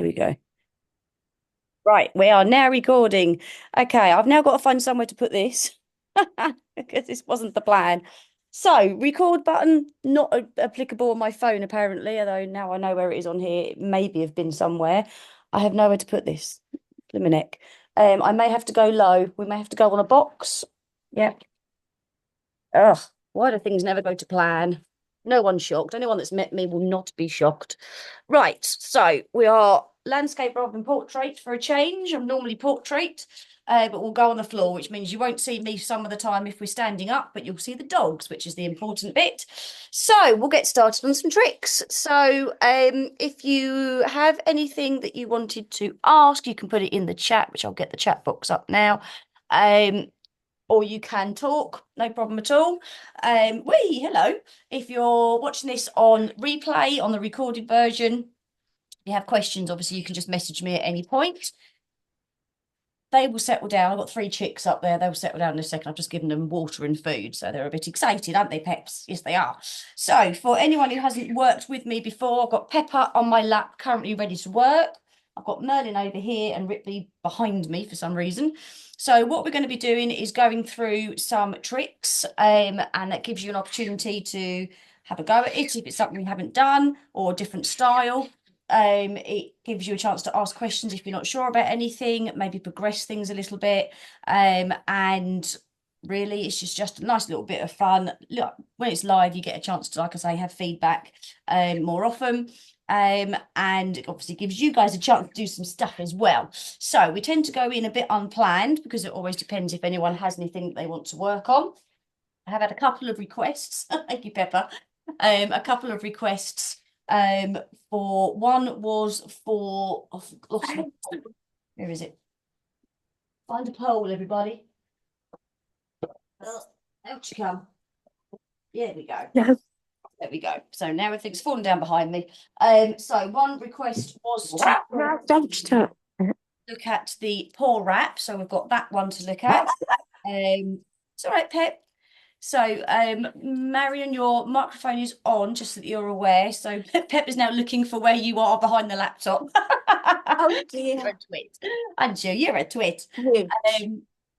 Here we go. Right, we are now recording. Okay, I've now got to find somewhere to put this because this wasn't the plan. So, record button not applicable on my phone apparently, although now I know where it is on here. It maybe have been somewhere. I have nowhere to put this. Blimey. I may have to go low. We may have to go on a box. Yep. Ugh, why do things never go to plan? No one's shocked. Anyone that's met me will not be shocked. Right, so we are landscape rather than portrait for a change. I'm normally portrait, but we'll go on the floor, which means you won't see me some of the time if we're standing up, but you'll see the dogs, which is the important bit. So we'll get started on some tricks. So if you have anything that you wanted to ask, you can put it in the chat, which I'll get the chat box up now. Or you can talk, no problem at all. Hello. If you're watching this on replay, on the recorded version, if you have questions, obviously you can just message me at any point. They will settle down. I've got 3 chicks up there. They will settle down in a second. I've just given them water and food, so they're a bit excited, aren't they, Peps? Yes, they are. So for anyone who hasn't worked with me before, I've got Pepper on my lap, currently ready to work. I've got Merlin over here and Ripley behind me for some reason. So what we're going to be doing is going through some tricks, and that gives you an opportunity to have a go at it if it's something you haven't done or a different style. It gives you a chance to ask questions if you're not sure about anything, maybe progress things a little bit. And really it's just a nice little bit of fun. Look, when it's live, you get a chance to, like I say, have feedback more often. And it obviously gives you guys a chance to do some stuff as well. So we tend to go in a bit unplanned because it always depends if anyone has anything that they want to work on. I have had a couple of requests. Thank you, Pepper. A couple of requests for one was for where is it? Find a pole, everybody. Out you come. Yeah, there we go. Yes. There we go. So now everything's fallen down behind me. So one request was to look at the paw wrap. So we've got that one to look at. It's all right, Pep. So, Marion, your microphone is on, just so that you're aware. So Pep is now looking for where you are behind the laptop. Oh dear. You're a twit. Aren't you? You're a twit. Huge.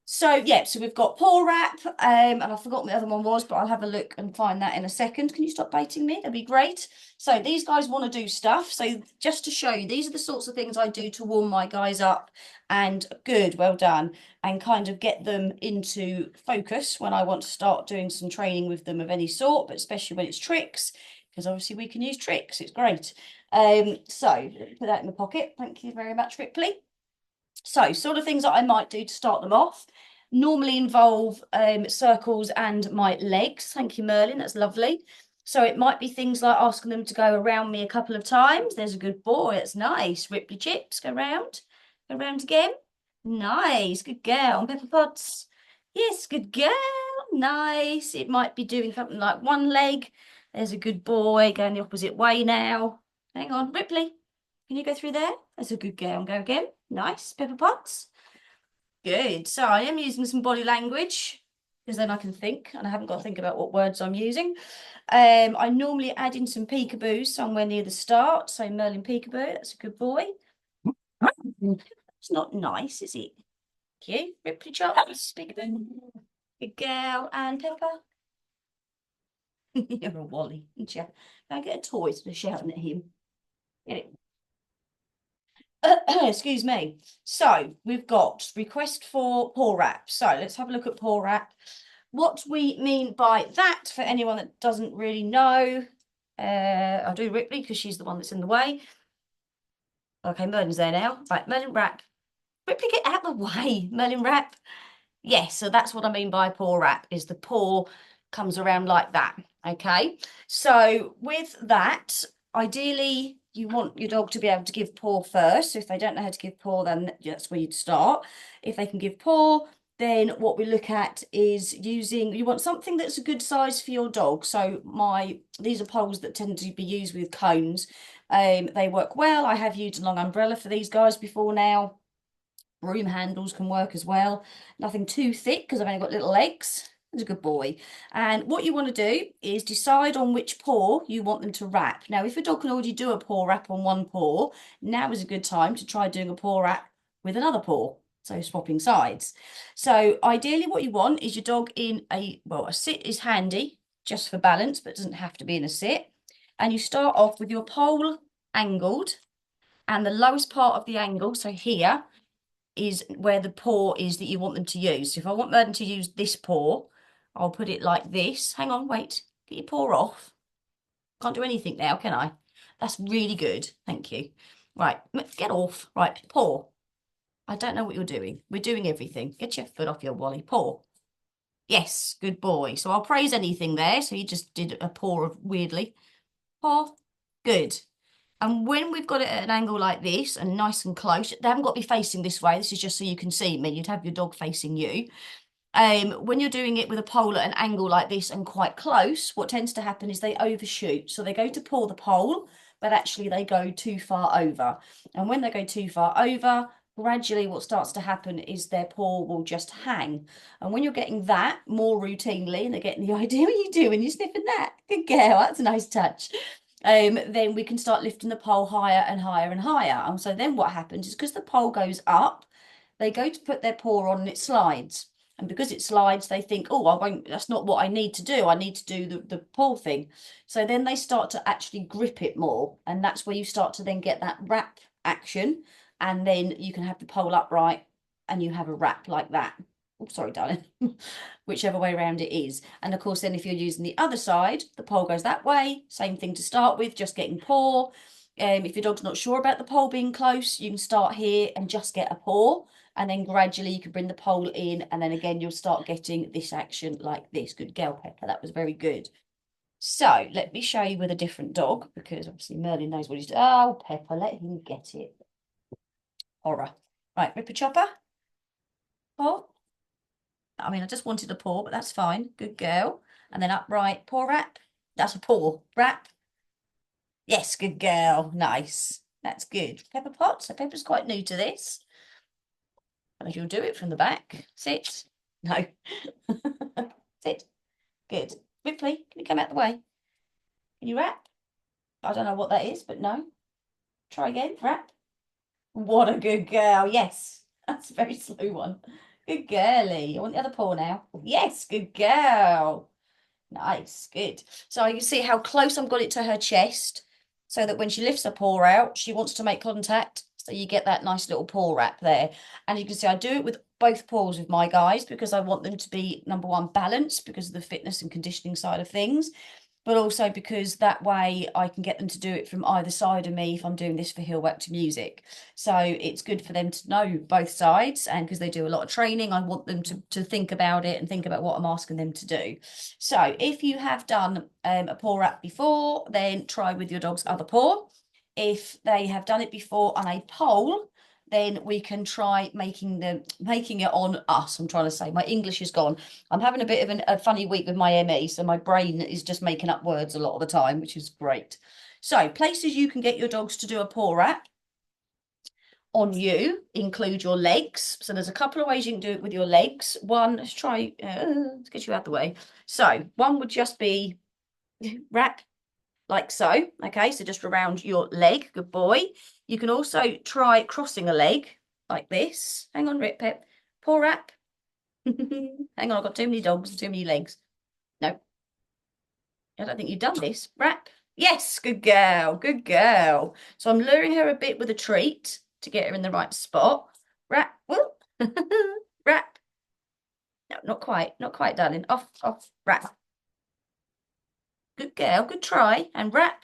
So yeah, so we've got paw wrap, and I've forgotten what the other one was, but I'll have a look and find that in a second. Can you stop baiting me? That'd be great. So these guys want to do stuff. So just to show you, these are the sorts of things I do to warm my guys up, and good, well done, and kind of get them into focus when I want to start doing some training with them of any sort, but especially when it's tricks, because obviously we can use tricks. It's great. So put that in the pocket. Thank you very much, Ripley. So sort of things that I might do to start them off normally involve circles and my legs. Thank you, Merlin. That's lovely. So it might be things like asking them to go around me a couple of times. There's a good boy. That's nice. Ripley Chips, go round. Go round again. Nice. Good girl. And Pepper Potts. Yes, good girl. Nice. It might be doing something like one leg. There's a good boy. Going the opposite way now. Hang on, Ripley. Can you go through there? That's a good girl. And go again. Nice. Pepper Potts. Good. So I am using some body language because then I can think and I haven't got to think about what words I'm using. I normally add in some peekaboos somewhere near the start. So Merlin peekaboo, that's a good boy. It's not nice, is it? Thank you. Ripley Chops, peekaboo. Good girl. And Pepper. You're a Wally, aren't you? Go get a toy instead of shouting at him. Get it. Excuse me. So we've got request for paw wrap. So let's have a look at paw wrap. What we mean by that, for anyone that doesn't really know, I'll do Ripley because she's the one that's in the way. Okay, Merlin's there now. Right, Merlin wrap. Ripley, get out of the way. Merlin wrap. Yes, so that's what I mean by paw wrap, is the paw comes around like that. Okay, so with that, ideally you want your dog to be able to give paw first. So if they don't know how to give paw, then that's where you'd start. If they can give paw, then what we look at is using, you want something that's a good size for your dog. So these are poles that tend to be used with cones. They work well. I have used a long umbrella for these guys before now. Broom handles can work as well. Nothing too thick because I've only got little legs. That's a good boy. And what you want to do is decide on which paw you want them to wrap. Now, if a dog can already do a paw wrap on one paw, now is a good time to try doing a paw wrap with another paw. So swapping sides. So ideally what you want is your dog in a sit is handy just for balance, but it doesn't have to be in a sit. And you start off with your pole angled and the lowest part of the angle, so here, is where the paw is that you want them to use. So if I want them to use this paw, I'll put it like this. Hang on, wait. Get your paw off. Can't do anything now, can I? That's really good. Thank you. Right, get off. Right, paw. I don't know what you're doing. We're doing everything. Get your foot off your Wally. Paw. Yes, good boy. So I'll praise anything there. So you just did a paw of weirdly. Paw. Good. And when we've got it at an angle like this and nice and close, they haven't got to be facing this way. This is just so you can see me. You'd have your dog facing you. When you're doing it with a pole at an angle like this and quite close, what tends to happen is they overshoot. So they go to pull the pole, but actually they go too far over. And when they go too far over, gradually what starts to happen is their paw will just hang. And when you're getting that more routinely and they're getting the idea what you do when you're sniffing that, good girl, that's a nice touch. Then we can start lifting the pole higher and higher and higher. And so then what happens is because the pole goes up, they go to put their paw on and it slides. And because it slides, they think, oh, I won't, that's not what I need to do. I need to do the paw thing. So then they start to actually grip it more. And that's where you start to then get that wrap action. And then you can have the pole upright and you have a wrap like that. Oh, sorry, darling. Whichever way around it is. And of course, then if you're using the other side, the pole goes that way. Same thing to start with, just getting paw. If your dog's not sure about the pole being close, you can start here and just get a paw. And then gradually you can bring the pole in. And then again, you'll start getting this action like this. Good girl, Pepper. That was very good. So let me show you with a different dog because obviously Merlin knows what he's doing. Oh, Pepper, let him get it. Horror. Right, Ripper Chopper. Paw. I mean, I just wanted a paw, but that's fine. Good girl. And then upright paw wrap. That's a paw wrap. Yes, good girl. Nice. That's good. Pepper Pot. So Pepper's quite new to this. And you'll do it from the back. Sit. No. Sit. Good. Ripley, can you come out the way? Can you wrap? I don't know what that is, but no. Try again. Wrap. What a good girl. Yes. That's a very slow one. Good girly. I want the other paw now. Yes, good girl. Nice, good. So you can see how close I've got it to her chest so that when she lifts her paw out, she wants to make contact. So you get that nice little paw wrap there. And you can see I do it with both paws with my guys because I want them to be, number one, balanced because of the fitness and conditioning side of things, but also because that way I can get them to do it from either side of me if I'm doing this for heel whack to music. So it's good for them to know both sides, and because they do a lot of training, I want them to think about it and think about what I'm asking them to do. So if you have done a paw wrap before, then try with your dog's other paw. If they have done it before on a pole, then we can try making it on us. I'm trying to say my English is gone. I'm having a bit of a funny week with my ME, so my brain is just making up words a lot of the time, which is great. So places you can get your dogs to do a paw wrap on you include your legs. So there's a couple of ways you can do it with your legs. One, let's try, let's get you out the way. So one would just be wrap like so. Okay, so just around your leg. Good boy. You can also try crossing a leg like this. Hang on, Rip Pep. Paw wrap. Hang on, I've got too many dogs, too many legs. No, I don't think you've done this. Wrap. Yes, good girl, good girl. So I'm luring her a bit with a treat to get her in the right spot. Wrap. Whoop. Wrap. No, not quite, darling. Off, off, wrap. Good girl, good try. And wrap.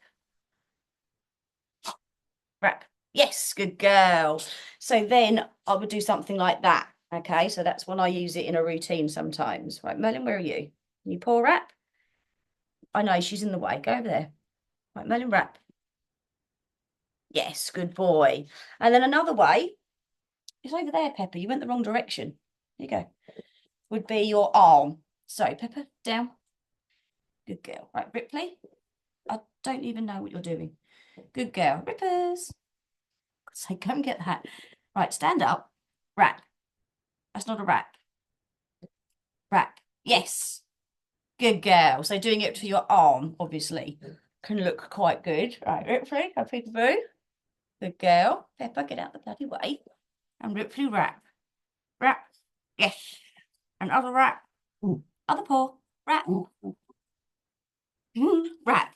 Wrap. Yes, good girl. So then I would do something like that. Okay, so that's when I use it in a routine sometimes. Right, Merlin, where are you? Can you paw wrap? I know she's in the way. Go over there. Right, Merlin, wrap. Yes, good boy. And then another way is over there, Pepper. You went the wrong direction. There you go. Would be your arm. So, Pepper, down. Good girl. Right, Ripley. I don't even know what you're doing. Good girl. Rippers. So go and get that. Right, stand up. Wrap. That's not a wrap. Wrap. Yes. Good girl. So doing it for your arm, obviously, can look quite good. Right, Ripley, go peekaboo. Good girl. Pepper, get out the bloody way. And Ripley, wrap. Wrap. Yes. And other wrap. Other paw. Wrap. Wrap.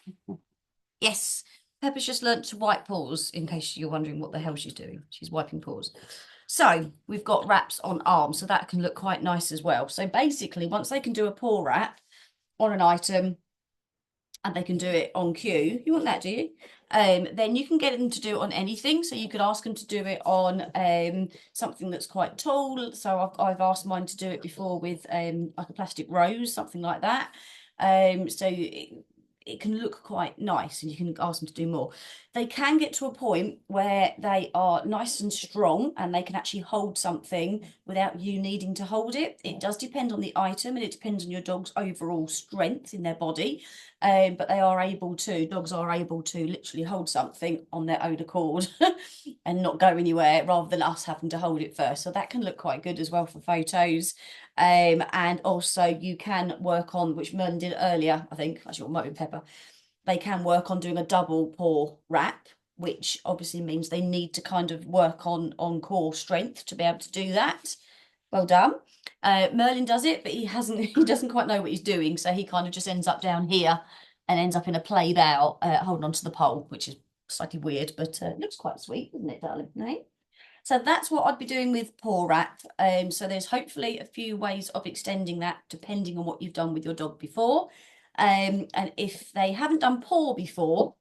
Yes. Pepper's just learnt to wipe paws, in case you're wondering what the hell she's doing. She's wiping paws. So we've got wraps on arms, so that can look quite nice as well. So basically, once they can do a paw wrap on an item, and they can do it on cue. You want that, do you? Then you can get them to do it on anything. So you could ask them to do it on something that's quite tall. So I've asked mine to do it before with like a plastic rose, something like that. So it can look quite nice, and you can ask them to do more. They can get to a point where they are nice and strong and they can actually hold something without you needing to hold it. It does depend on the item, and it depends on your dog's overall strength in their body. But dogs are able to literally hold something on their own accord and not go anywhere rather than us having to hold it first. So that can look quite good as well for photos. And also you can work on, which Merlin did earlier, I think, actually, or Pepper, they can work on doing a double paw wrap, which obviously means they need to kind of work on core strength to be able to do that. Well done. Merlin does it, but he doesn't quite know what he's doing, so he kind of just ends up down here and ends up in a play bow, holding onto the pole, which is slightly weird, but looks quite sweet, doesn't it, darling? No? So that's what I'd be doing with paw wrap. So there's hopefully a few ways of extending that depending on what you've done with your dog before. And if they haven't done paw before,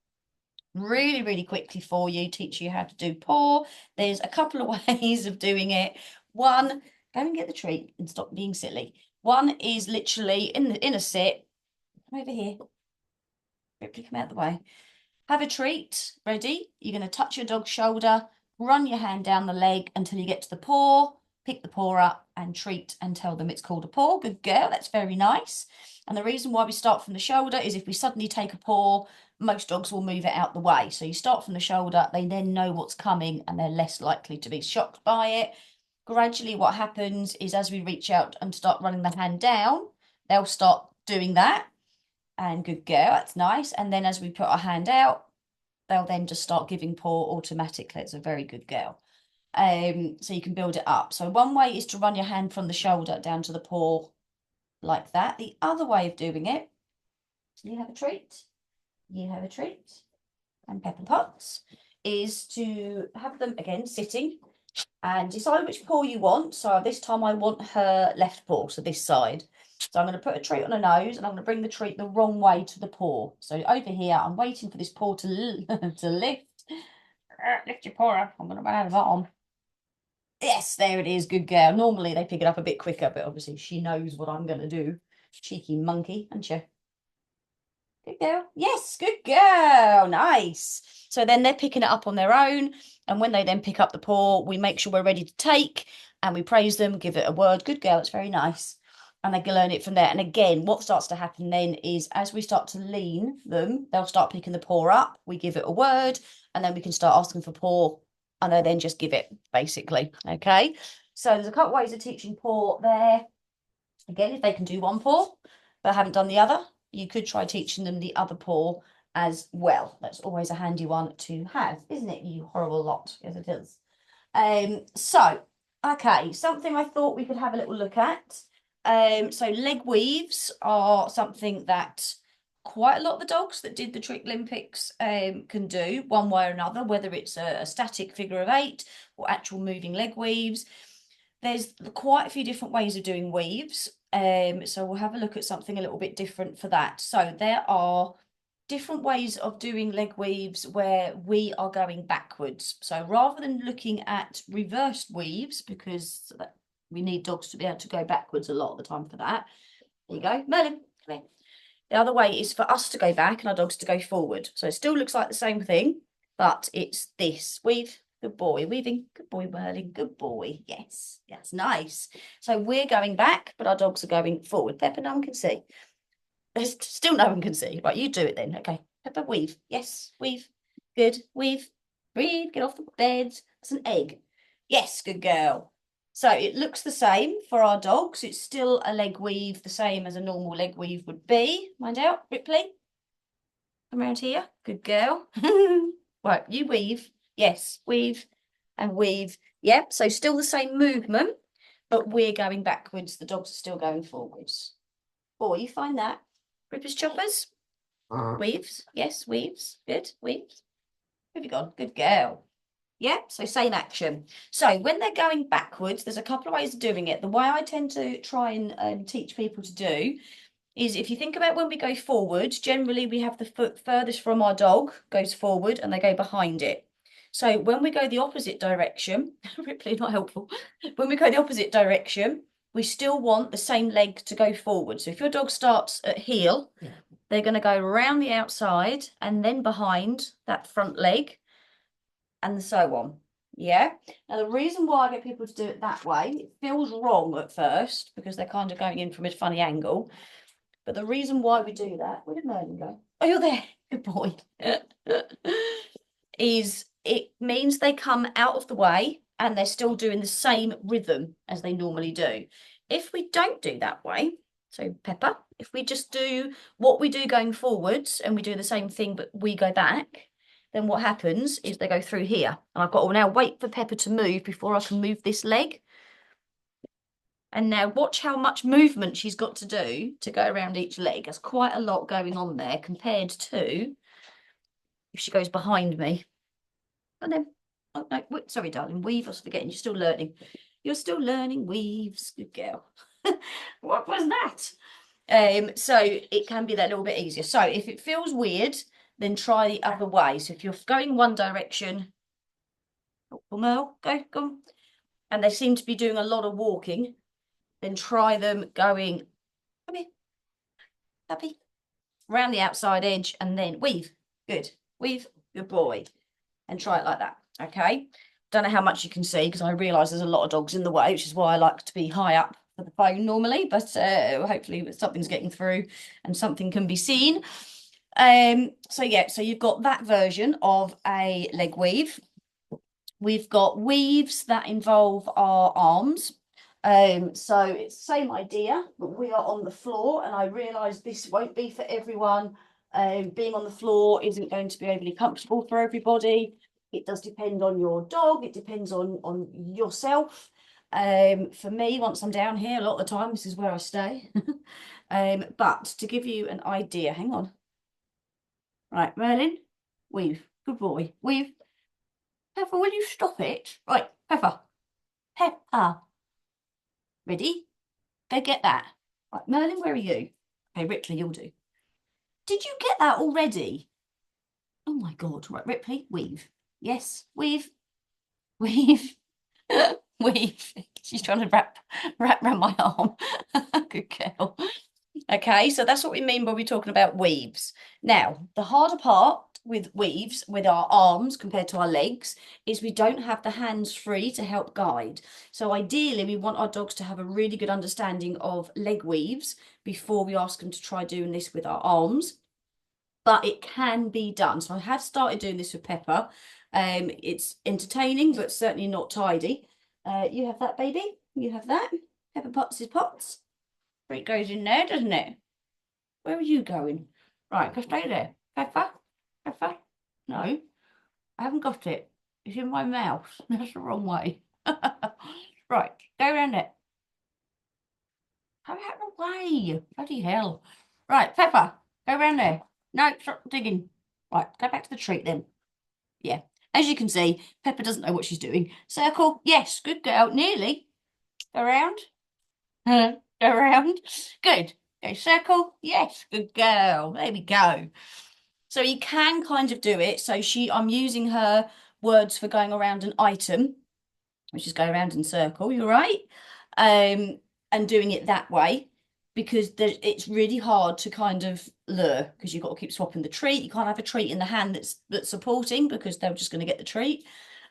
really, really quickly for you, teach you how to do paw. There's a couple of ways of doing it. One, go and get the treat and stop being silly. One is literally in a sit. Come over here. Ripley, come out the way. Have a treat ready. You're going to touch your dog's shoulder, run your hand down the leg until you get to the paw, pick the paw up and treat and tell them it's called a paw. Good girl, that's very nice. And the reason why we start from the shoulder is if we suddenly take a paw, most dogs will move it out the way. So you start from the shoulder, they then know what's coming and they're less likely to be shocked by it. Gradually what happens is as we reach out and start running the hand down, they'll start doing that. And good girl, that's nice. And then as we put our hand out, they'll then just start giving paw automatically. It's a very good girl. So you can build it up. So one way is to run your hand from the shoulder down to the paw like that. The other way of doing it, you have a treat, you have a treat, and Pepper Potts, is to have them again sitting and decide which paw you want. So this time I want her left paw, so this side. So I'm going to put a treat on her nose and I'm going to bring the treat the wrong way to the paw. So over here, I'm waiting for this paw to lift. Lift your paw up. I'm going to run out of arm. Yes, there it is. Good girl. Normally they pick it up a bit quicker, but obviously she knows what I'm going to do. Cheeky monkey, aren't you? Good girl. Yes, good girl. Nice. So then they're picking it up on their own. And when they then pick up the paw, we make sure we're ready to take and we praise them, give it a word. Good girl. It's very nice. And they can learn it from there. And again, what starts to happen then is as we start to lean them, they'll start picking the paw up. We give it a word and then we can start asking for paw and they then just give it basically. Okay. So there's a couple ways of teaching paw there. Again, if they can do one paw but haven't done the other, you could try teaching them the other paw as well. That's always a handy one to have, isn't it, you horrible lot? Yes, it is. So, okay, something I thought we could have a little look at. So leg weaves are something that quite a lot of the dogs that did the Trick Olympics can do one way or another, whether it's a static figure of eight or actual moving leg weaves. There's quite a few different ways of doing weaves. So we'll have a look at something a little bit different for that. So there are different ways of doing leg weaves where we are going backwards. So rather than looking at reversed weaves, because we need dogs to be able to go backwards a lot of the time for that. There you go. Merlin, come here. The other way is for us to go back and our dogs to go forward. So it still looks like the same thing, but it's this. Weave. Good boy. Weaving. Good boy, Merlin. Good boy. Yes. That's nice. So we're going back, but our dogs are going forward. Pepper, no one can see. There's still no one can see. Right, you do it then. Okay. Pepper, weave. Yes. Weave. Good. Weave. Breathe. Get off the bed. That's an egg. Yes. Good girl. So it looks the same for our dogs. It's still a leg weave, the same as a normal leg weave would be. Mind out, Ripley. Come around here. Good girl. Right, you weave. Yes, weave and weave. Yep, so still the same movement, but we're going backwards. The dogs are still going forwards. Oh, you find that? Rippers, choppers. Weaves. Yes, weaves. Good. Weaves. Where have you gone? Good girl. Yeah, so same action. So when they're going backwards, there's a couple of ways of doing it. The way I tend to try and teach people to do is if you think about when we go forward, generally we have the foot furthest from our dog goes forward and they go behind it. So when we go the opposite direction, Ripley, not helpful. When we go the opposite direction, we still want the same leg to go forward. So if your dog starts at heel, they're going to go around the outside and then behind that front leg and so on. Yeah. Now, the reason why I get people to do it that way, it feels wrong at first because they're kind of going in from a funny angle. But the reason why we do that, where did Merlin go? Oh, you're there. Good boy. Is it means they come out of the way and they're still doing the same rhythm as they normally do. If we don't do that way, so Pepper, if we just do what we do going forwards and we do the same thing, but we go back, then what happens is they go through here. And I've got to now wait for Pepper to move before I can move this leg. And now watch how much movement she's got to do to go around each leg. There's quite a lot going on there compared to if she goes behind me. And then, oh no, sorry, darling, weave. I was forgetting, you're still learning. You're still learning weaves. Good girl. What was that? So it can be that little bit easier. So if it feels weird, then try the other way. So if you're going one direction, oh, Mel, go. And they seem to be doing a lot of walking, then try them going, come here, puppy, round the outside edge and then weave. Good. Weave. Good boy. And try it like that. Okay. Don't know how much you can see because I realise there's a lot of dogs in the way, which is why I like to be high up for the phone normally. But hopefully something's getting through and something can be seen. So yeah, so you've got that version of a leg weave. We've got weaves that involve our arms. So it's the same idea, but we are on the floor, and I realise this won't be for everyone. Being on the floor isn't going to be overly comfortable for everybody. It does depend on your dog. It depends on yourself. For me, once I'm down here, a lot of the time, this is where I stay. But to give you an idea, hang on. Right, Merlin, weave. Good boy. Weave. Pepper, will you stop it? Right, Pepper. Pepper. Ready? Go get that. Right, Merlin, where are you? Okay, Ripley, you'll do. Did you get that already? Oh my God. Right, Ripley, weave. Yes, weave. Weave. Weave. She's trying to wrap around my arm. Good girl. Okay, so that's what we mean when we're talking about weaves. Now, the harder part with weaves, with our arms compared to our legs, is we don't have the hands free to help guide. So ideally, we want our dogs to have a really good understanding of leg weaves before we ask them to try doing this with our arms. But it can be done. So I have started doing this with Pepper. It's entertaining, but certainly not tidy. You have that, baby. You have that. Pepper Potts is Potts. It goes in there, doesn't it? Where are you going? Right, go stay there. Pepper? Pepper? No, I haven't got it. It's in my mouth. That's the wrong way. Right, go around it. Come out of the way. Bloody hell. Right, Pepper, go around there. No, stop digging. Right, go back to the treat then. Yeah. As you can see, Pepper doesn't know what she's doing. Circle. Yes, good girl. Nearly. Go around. Go around. Good. Go circle. Yes, good girl. There we go. So you can kind of do it. So I'm using her words for going around an item, which is go around in circle. You're right. And doing it that way because it's really hard to kind of lure because you've got to keep swapping the treat. You can't have a treat in the hand that's supporting because they're just going to get the treat.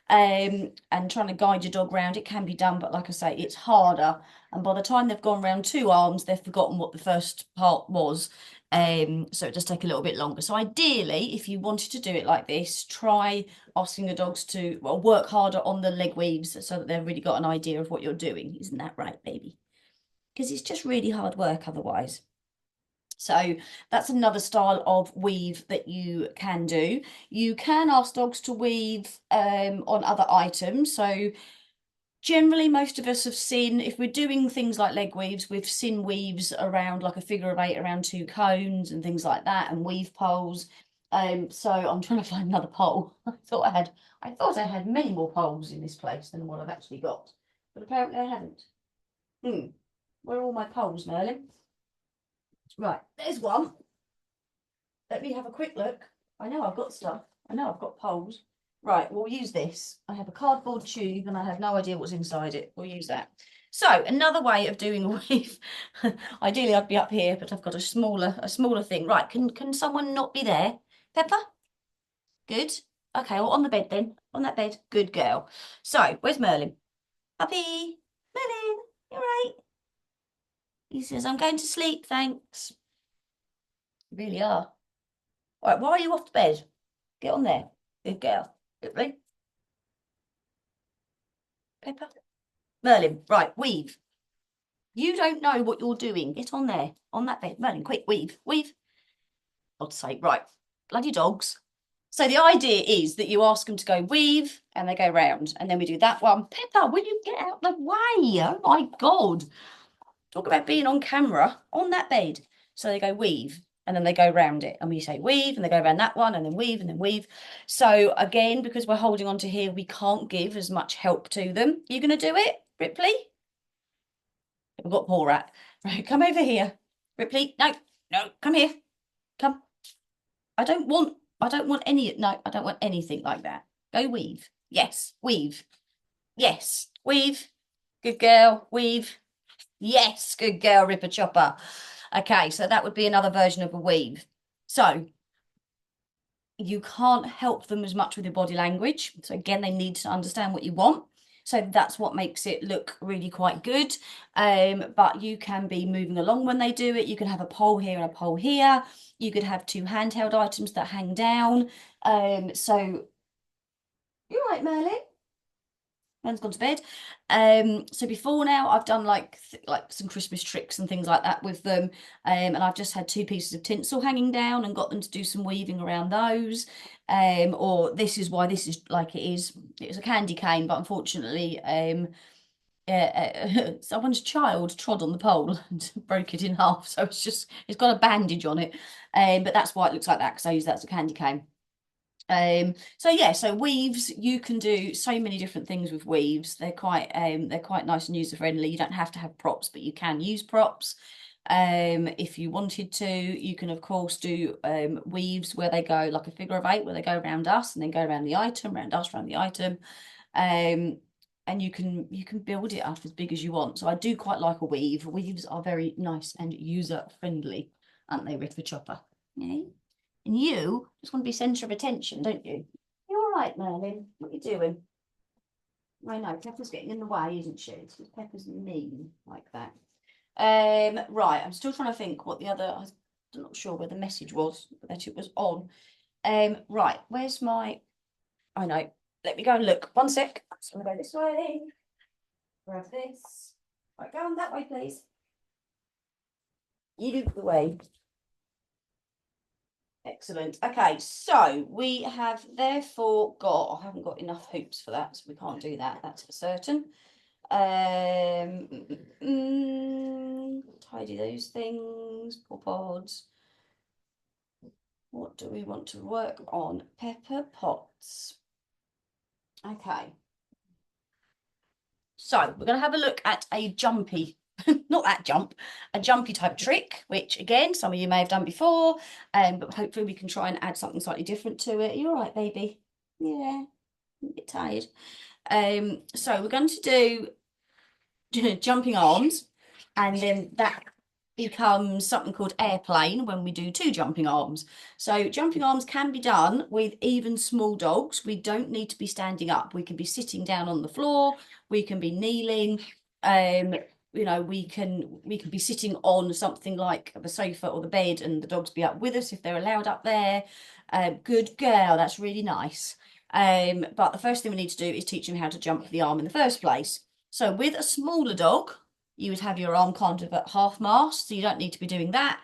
And trying to guide your dog around, it can be done, but like I say, it's harder. And by the time they've gone around two arms, they've forgotten what the first part was, So it does take a little bit longer. So ideally, if you wanted to do it like this, try asking the dogs to, well, work harder on the leg weaves so that they've really got an idea of what you're doing. Isn't that right, baby? Because it's just really hard work otherwise. So that's another style of weave that you can do. You can ask dogs to weave on other items. So generally, most of us have seen, if we're doing things like leg weaves, we've seen weaves around like a figure of eight around two cones and things like that, and weave poles. So I'm trying to find another pole. I thought I had many more poles in this place than what I've actually got, but apparently I haven't. Hmm. Where are all my poles, Merlin? Right, there's one. Let me have a quick look. I know I've got stuff. I know I've got poles. Right, we'll use this. I have a cardboard tube and I have no idea what's inside it. We'll use that. So another way of doing a weave. Ideally, I'd be up here, but I've got a smaller thing. Right, can someone not be there? Pepper? Good. Okay, well, on the bed then. On that bed. Good girl. So, where's Merlin? Puppy. Merlin, you all right? He says, I'm going to sleep, thanks. You really are. All right, why are you off to bed? Get on there. Good girl. Lovely. Pepper. Merlin, right, weave. You don't know what you're doing. Get on there, on that bed. Merlin, quick, weave, weave. God's sake, right. Bloody dogs. So the idea is that you ask them to go weave and they go round. And then we do that one. Pepper, will you get out the way? Oh my God. Talk about being on camera on that bed. So they go weave and then they go round it. And we say weave and they go around that one and then weave and then weave. So again, because we're holding on to here, we can't give as much help to them. You going to do it, Ripley? We've got poor rat. Right, come over here. Ripley, no, no, come here. Come. I don't want any, no, I don't want anything like that. Go weave. Yes, weave. Yes, weave. Good girl, weave. Yes, good girl, Ripper Chopper. Okay, so that would be another version of a weave. So you can't help them as much with your body language. So again, they need to understand what you want. So that's what makes it look really quite good. But you can be moving along when they do it. You can have a pole here and a pole here. You could have two handheld items that hang down. So you're right, Merlin. Man's gone to bed. So before now, I've done like some Christmas tricks and things like that with them. And I've just had two pieces of tinsel hanging down and got them to do some weaving around those. Or this is why this is like it is. It was a candy cane, but unfortunately, someone's child trod on the pole and broke it in half. So it's got a bandage on it. But that's why it looks like that because I use that as a candy cane. So yeah, so weaves, you can do so many different things with weaves. They're quite nice and user friendly. You don't have to have props, but you can use props. If you wanted to, you can of course do weaves where they go like a figure of eight, where they go around us and then go around the item, around us, around the item. And you can build it up as big as you want. So I do quite like a weave. Weaves are very nice and user friendly, aren't they, Ripper Chopper? Yeah. And you just want to be centre of attention, don't you? You're all right, Merlin. What are you doing? I know, Pepper's getting in the way, isn't she? It's because Pepper's mean like that. Right, I'm still trying to think what the other, I'm not sure where the message was, but that it was on. Right, where's my, I know, let me go and look. One sec. So I'm gonna go this way. Grab this. Right, go on that way, please. You do the way. Excellent. Okay, so we have therefore got, I haven't got enough hoops for that, so we can't do that, that's for certain. Tidy those things, poor pods. What do we want to work on? Pepper pots. Okay. So we're going to have a look at a jumpy, not that jump, a jumpy type trick, which again, some of you may have done before, but hopefully we can try and add something slightly different to it. You're all right, baby. Yeah, I'm a bit tired. So we're going to do jumping arms, and then that becomes something called airplane when we do two jumping arms. So jumping arms can be done with even small dogs. We don't need to be standing up. We can be sitting down on the floor. We can be kneeling. we can be sitting on something like the sofa or the bed, and the dogs be up with us if they're allowed up there. Good girl, that's really nice. But the first thing we need to do is teach them how to jump the arm in the first place. So with a smaller dog, you would have your arm kind of at half mast, so you don't need to be doing that.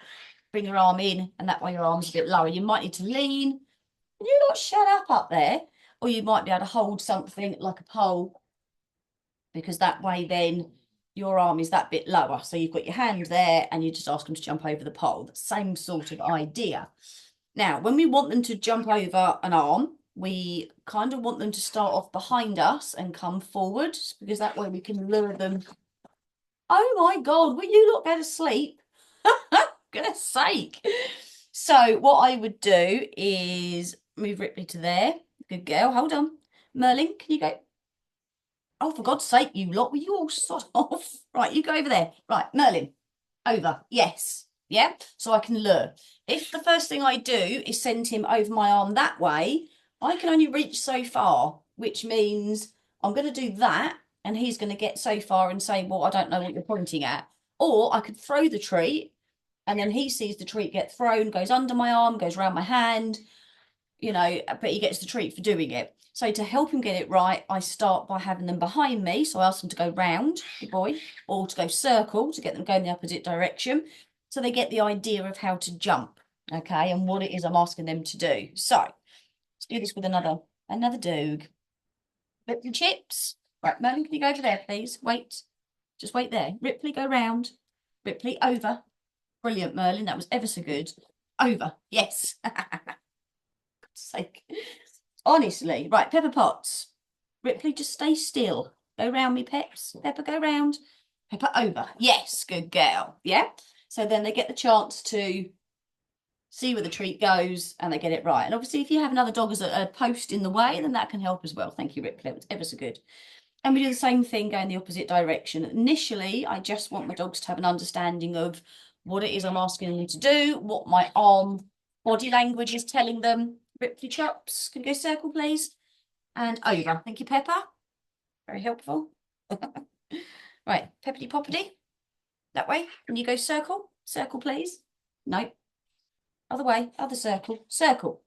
Bring your arm in, and that way your arm's a bit lower. You might need to lean. You not shut up there, or you might be able to hold something like a pole, because that way then your arm is that bit lower. So you've got your hand there and you just ask them to jump over the pole. The same sort of idea. Now, when we want them to jump over an arm, we kind of want them to start off behind us and come forward, because that way we can lure them. Oh my God, will you not go to sleep? Goodness sake. So what I would do is move Ripley to there. Good girl. Hold on. Merlin, can you go? Oh, for God's sake, you lot, will you all sod off? Right, you go over there. Right, Merlin, over. Yes. Yeah, so I can lure. If the first thing I do is send him over my arm that way, I can only reach so far, which means I'm going to do that, and he's going to get so far and say, well, I don't know what you're pointing at. Or I could throw the treat, and then he sees the treat get thrown, goes under my arm, goes around my hand, but he gets the treat for doing it. So to help him get it right, I start by having them behind me. So I ask them to go round, good boy, or to go circle to get them going the opposite direction. So they get the idea of how to jump, okay, and what it is I'm asking them to do. So let's do this with another dog. Ripley chips. Right, Merlin, can you go over there, please? Wait, just wait there. Ripley, go round. Ripley, over. Brilliant, Merlin. That was ever so good. Over. Yes. Sake. Honestly. Right, Pepper Potts. Ripley, just stay still. Go round me, Peps. Pepper, go round. Pepper, over. Yes, good girl. Yeah. So then they get the chance to see where the treat goes and they get it right. And obviously, if you have another dog as a post in the way, then that can help as well. Thank you, Ripley. It was ever so good. And we do the same thing going the opposite direction. Initially, I just want my dogs to have an understanding of what it is I'm asking them to do, what my arm body language is telling them. Ripley chops, can you go circle, please? And over. Thank you, Pepper. Very helpful. Right, Peppity Poppity. That way. Can you go circle? Circle, please. No. Other way. Other circle. Circle.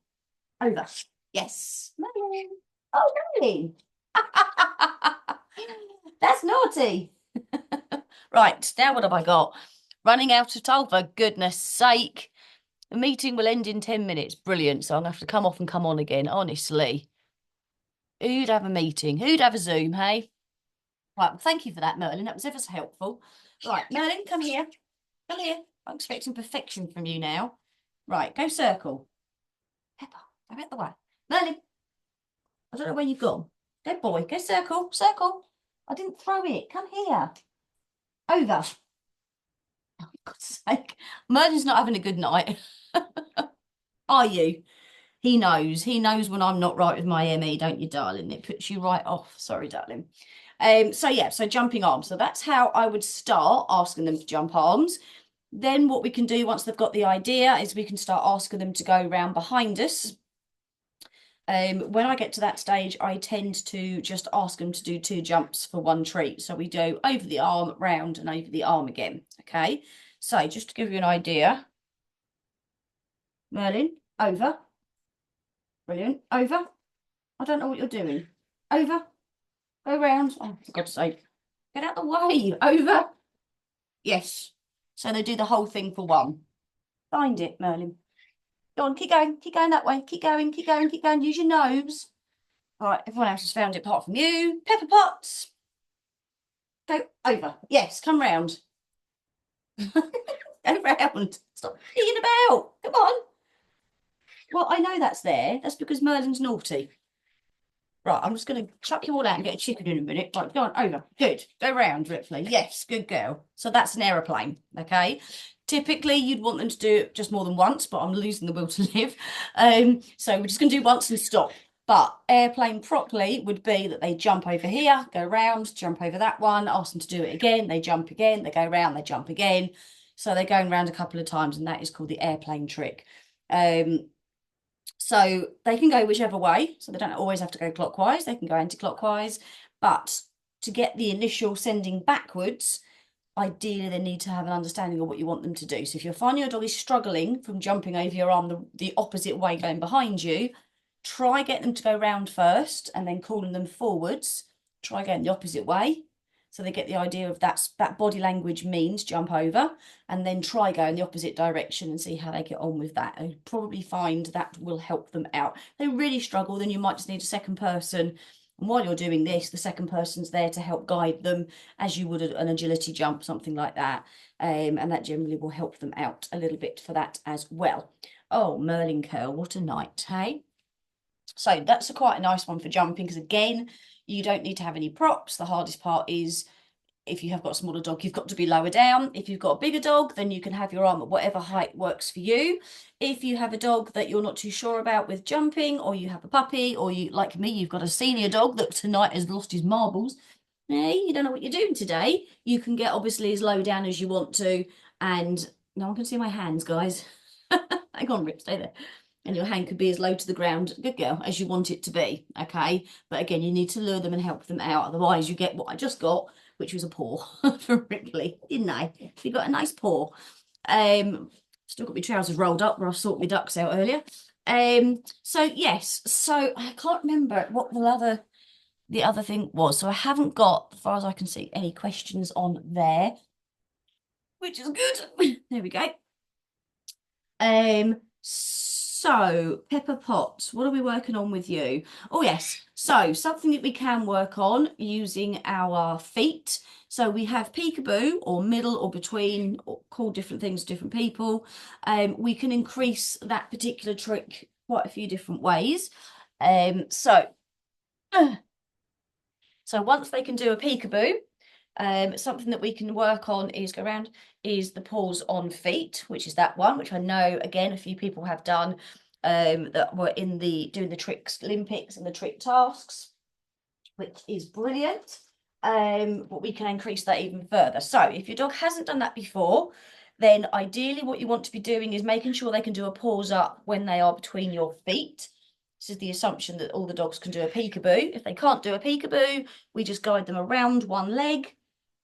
Over. Yes. Merlin. Oh, Merlin. That's naughty. Right, now what have I got? Running out of time, for goodness sake. The meeting will end in 10 minutes. Brilliant. So I'm going to have to come off and come on again, honestly. Who'd have a meeting? Who'd have a Zoom, hey? Right, well, thank you for that, Merlin. That was ever so helpful. Right, Merlin, come here. Come here. I'm expecting perfection from you now. Right, go circle. Pepper, go out the way. Merlin, I don't know where you've gone. Good boy. Go circle. Circle. I didn't throw it. Come here. Over. Oh, for God's sake. Merlin's not having a good night. Are you? He knows. He knows when I'm not right with my ME, don't you, darling? It puts you right off. Sorry, darling. So yeah, so jumping arms. So that's how I would start asking them to jump arms. Then what we can do once they've got the idea is we can start asking them to go round behind us. When I get to that stage, I tend to just ask them to do 2 jumps for 1 treat. So we do over the arm, round, and over the arm again. Okay. So just to give you an idea, Merlin, over. Brilliant. Over. I don't know what you're doing. Over. Go round. Oh, for God's sake. Get out the way. Over. Yes. So they do the whole thing for 1. Find it, Merlin. Go on, keep going. Keep going that way. Keep going, keep going, keep going. Use your nose. All right, everyone else has found it apart from you. Pepper Potts. Go over. Yes, come round. Go round. Stop eating about. Come on. Well, I know that's there. That's because Merlin's naughty. Right, I'm just going to chuck you all out and get a chicken in a minute. Right, go on, over. Good. Go round, Ripley. Yes, good girl. So that's an aeroplane, okay? Typically, you'd want them to do it just more than once, but I'm losing the will to live. So we're just going to do once and stop. But airplane properly would be that they jump over here, go round, jump over that one, ask them to do it again, they jump again, they go round, they jump again. So they're going round a couple of times, and that is called the airplane trick. So they can go whichever way, so they don't always have to go clockwise, they can go anti-clockwise, but to get the initial sending backwards, ideally they need to have an understanding of what you want them to do. So if you're finding your dog is struggling from jumping over your arm the opposite way going behind you, try get them to go round first and then calling them forwards. Try going the opposite way. So they get the idea of that body language means jump over, and then try go in the opposite direction and see how they get on with that. And probably find that will help them out. If they really struggle, then you might just need a second person. And while you're doing this, the second person's there to help guide them as you would an agility jump, something like that. And that generally will help them out a little bit for that as well. Oh, Merlin curl, what a night, hey? So that's quite a nice one for jumping because again, you don't need to have any props. The hardest part is if you have got a smaller dog, you've got to be lower down. If you've got a bigger dog, then you can have your arm at whatever height works for you. If you have a dog that you're not too sure about with jumping, or you have a puppy, or you, like me, you've got a senior dog that tonight has lost his marbles, hey, you don't know what you're doing today. You can get obviously as low down as you want to, and no one can see my hands, guys. Hang on, Rip, stay there. And your hand could be as low to the ground, good girl, as you want it to be, okay? But again, you need to lure them and help them out. Otherwise, you get what I just got, which was a paw for Ripley, didn't I? You got a nice paw. Still got my trousers rolled up where I sorted my ducks out earlier. So yes, so I can't remember what the other thing was. So I haven't got, as far as I can see, any questions on there, which is good. There we go. So Pepper Potts, what are we working on with you? Oh yes, so something that we can work on using our feet. So we have peekaboo or middle or between, or call different things to different people. We can increase that particular trick quite a few different ways. So so once they can do a peekaboo, something that we can work on is go around is the paws on feet, which is that one, which I know again a few people have done that were in the doing the tricks Olympics and the trick tasks, which is brilliant. But we can increase that even further. So if your dog hasn't done that before, then ideally what you want to be doing is making sure they can do a paws up when they are between your feet. This is the assumption that all the dogs can do a peekaboo. If they can't do a peekaboo, we just guide them around one leg,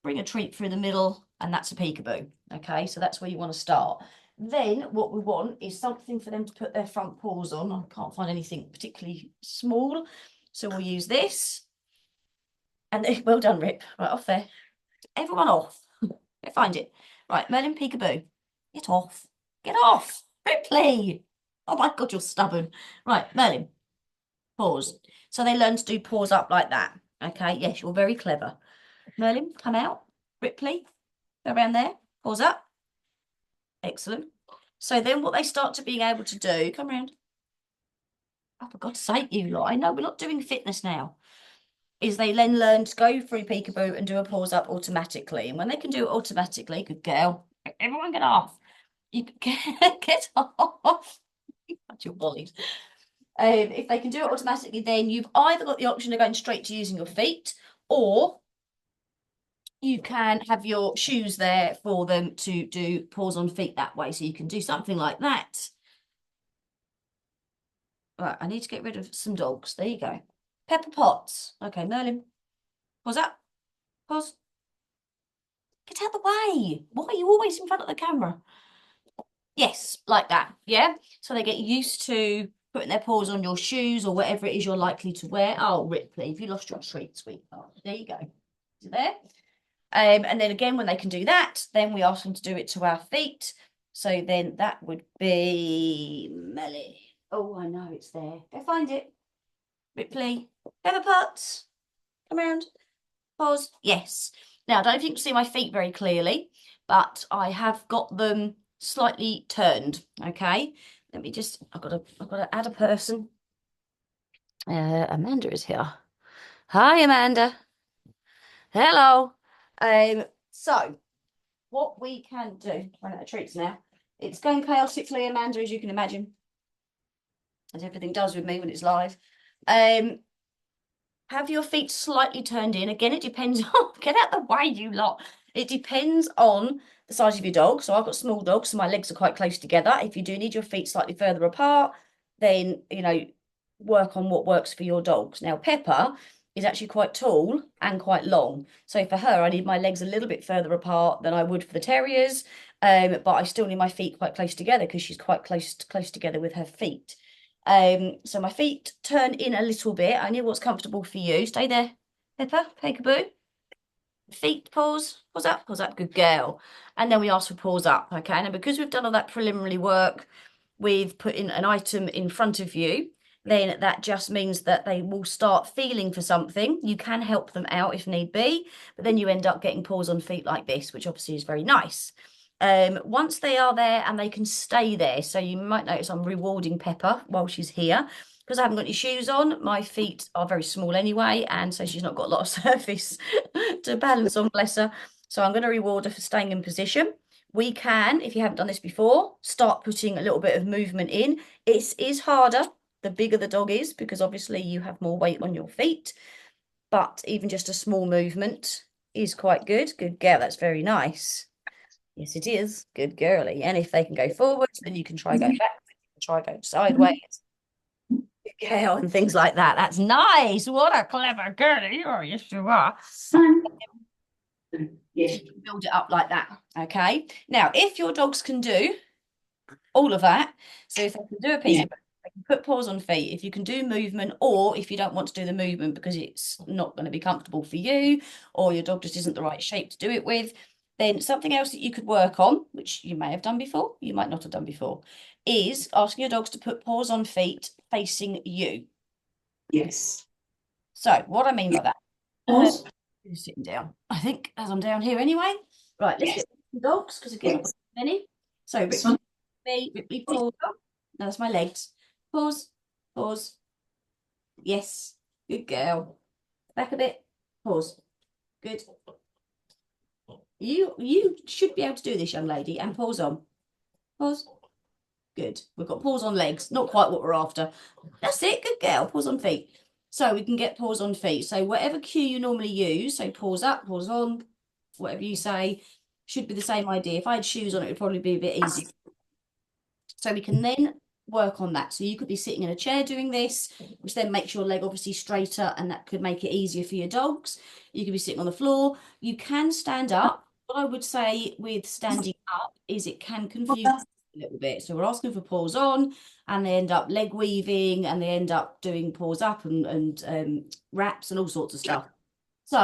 bring a treat through the middle, and that's a peekaboo. Okay, so that's where you want to start. Then what we want is something for them to put their front paws on. I can't find anything particularly small, so we'll use this. And well done, Rip. Right, off there. Everyone off. Go find it. Right, Merlin peekaboo. Get off. Get off. Ripley. Oh my God, you're stubborn. Right, Merlin. Pause. So they learn to do paws up like that. Okay, yes, you're very clever. Merlin, come out. Ripley, go around there. Paws up. Excellent. So then what they start to being able to do, come around. Oh, for God's sake, you lot. I know we're not doing fitness now. Is they then learn to go through peekaboo and do a pause up automatically. And when they can do it automatically, good girl, everyone get off. You get off. That's your wallies. If they can do it automatically, then you've either got the option of going straight to using your feet, or you can have your shoes there for them to do pause on feet that way. So you can do something like that. Right, I need to get rid of some dogs. There you go. Pepper Potts. Okay, Merlin. Pause up. Pause. Get out of the way. Why are you always in front of the camera? Yes, like that. Yeah. So they get used to putting their paws on your shoes or whatever it is you're likely to wear. Oh, Ripley, have you lost your treat, sweetheart? There you go. Is it there? And then again, when they can do that, then we ask them to do it to our feet. So then that would be Melly. Oh, I know it's there. Go find it. Ripley. Pepper Potts. Come around. Pause. Yes. Now, I don't know if you can see my feet very clearly, but I have got them slightly turned. Okay. Let me just, I've got to add a person. Amanda is here. Hi, Amanda. Hello. So what we can do, run out of treats now. It's going chaotically, Amanda, as you can imagine, as everything does with me when it's live. Have your feet slightly turned in. Again, it depends on, get out the way, you lot. It depends on the size of your dog. So I've got small dogs, so my legs are quite close together. If you do need your feet slightly further apart, then, you know, work on what works for your dogs. Now, Pepper is actually quite tall and quite long. So for her, I need my legs a little bit further apart than I would for the terriers. But I still need my feet quite close together because she's quite close together with her feet. So my feet turn in a little bit. I need what's comfortable for you. Stay there, Pepper, peekaboo. Feet, pause up, good girl. And then we ask for pause up, okay? And because we've done all that preliminary work with putting an item in front of you, then that just means that they will start feeling for something. You can help them out if need be, but then you end up getting paws on feet like this, which obviously is very nice. Once they are there and they can stay there, so you might notice I'm rewarding Pepper while she's here. Because I haven't got any shoes on, my feet are very small anyway, and so she's not got a lot of surface to balance on, bless her. So I'm going to reward her for staying in position. We can, if you haven't done this before, start putting a little bit of movement in. It is harder the bigger the dog is because obviously you have more weight on your feet, but even just a small movement is quite good. Good girl, that's very nice. Yes, it is. Good girly. And if they can go forwards, then you can try go back, try go sideways. Good girl, and things like that. That's nice. What a clever girl you are. Yes, you are. Yeah. Build it up like that. Okay. Now, if your dogs can do all of that, so if they can do a piece Yeah. of it, they can put paws on feet, if you can do movement, or if you don't want to do the movement because it's not going to be comfortable for you, or your dog just isn't the right shape to do it with, then something else that you could work on, which you may have done before, you might not have done before, is asking your dogs to put paws on feet facing you. Yes. So, what I mean by that, uh, Pause. sitting down, I think, as I'm down here anyway. Right, let's Yes. get the dogs because again, I've got Yes. many. So, This one. Ripley, pause. No, that's my legs. Pause, pause. Yes, good girl. Back a bit. Pause. Good. You should be able to do this, young lady. And pause on. Pause. Good. We've got paws on legs. Not quite what we're after. That's it. Good girl. Paws on feet. So we can get paws on feet. So whatever cue you normally use, so paws up, paws on, whatever you say, should be the same idea. If I had shoes on, it would probably be a bit easier. So we can then work on that. So you could be sitting in a chair doing this, which then makes your leg obviously straighter and that could make it easier for your dogs. You could be sitting on the floor. You can stand up. What I would say with standing up is it can confuse a little bit. So we're asking for paws on and they end up leg weaving and they end up doing paws up and wraps and all sorts of stuff. So